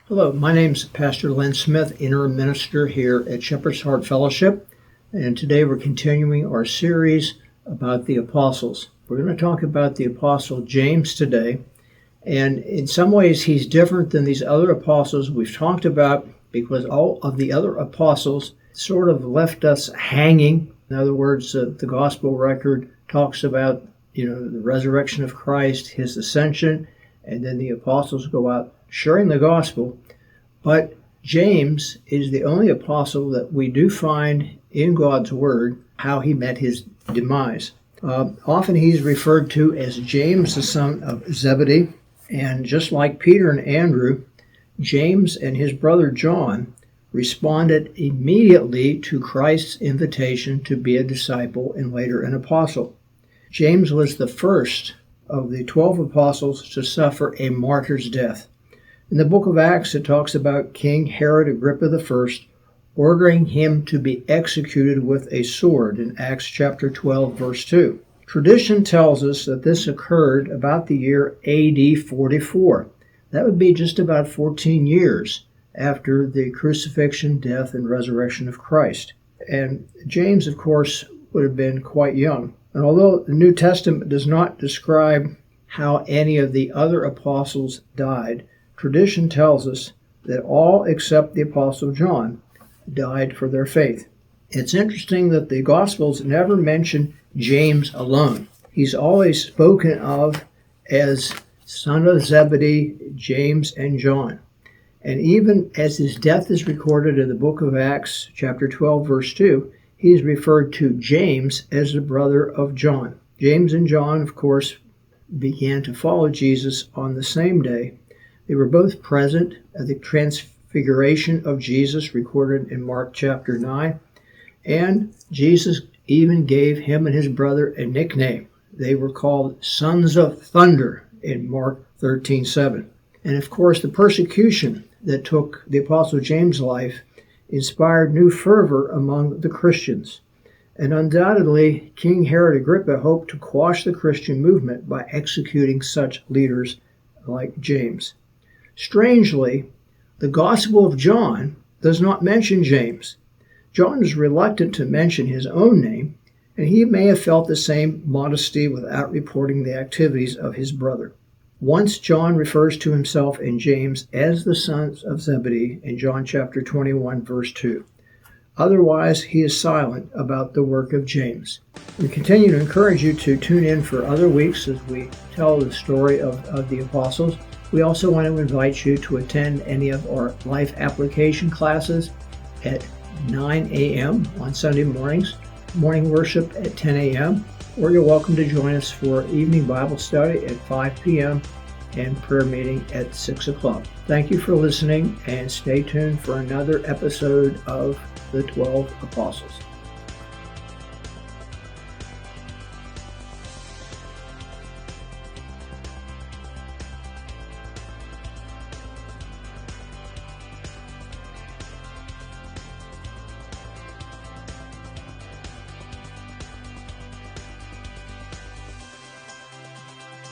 Hello, my name is Pastor Len Smith, interim minister here at Shepherd's Heart Fellowship, and today we're continuing our series about the apostles. We're going to talk about the apostle James today, and in some ways he's different than these other apostles we've talked about because all of the other apostles sort of left us hanging. In other words, the gospel record talks about, the resurrection of Christ, his ascension, and then the apostles go out sharing the gospel. But James is the only apostle that we do find in God's word how he met his demise. Often he's referred to as James, the son of Zebedee. And just like Peter and Andrew, James and his brother John responded immediately to Christ's invitation to be a disciple and later an apostle. James was the first of the 12 apostles to suffer a martyr's death. In the book of Acts, it talks about King Herod Agrippa I ordering him to be executed with a sword in Acts chapter 12, verse 2. Tradition tells us that this occurred about the year AD 44. That would be just about 14 years after the crucifixion, death, and resurrection of Christ. And James, of course, would have been quite young. And although the New Testament does not describe how any of the other apostles died, tradition tells us that all except the Apostle John died for their faith. It's interesting that the Gospels never mention James alone. He's always spoken of as son of Zebedee, James, and John. And even as his death is recorded in the book of Acts, chapter 12, verse 2, he is referred to James as the brother of John. James and John, of course, began to follow Jesus on the same day. They were both present at the transfiguration of Jesus recorded in Mark chapter 9. And Jesus even gave him and his brother a nickname. They were called Sons of Thunder in Mark 13:7. And of course, the persecution that took the Apostle James' life inspired new fervor among the Christians. And undoubtedly, King Herod Agrippa hoped to quash the Christian movement by executing such leaders like James. Strangely, the Gospel of John does not mention James. John is reluctant to mention his own name, and he may have felt the same modesty without reporting the activities of his brother. Once John refers to himself and James as the sons of Zebedee in John chapter 21, verse 2. Otherwise, he is silent about the work of James. We continue to encourage you to tune in for other weeks as we tell the story of the apostles. We also want to invite you to attend any of our life application classes at 9 a.m. on Sunday mornings, morning worship at 10 a.m., or you're welcome to join us for evening Bible study at 5 p.m. and prayer meeting at 6 o'clock. Thank you for listening, and stay tuned for another episode of the 12 Apostles.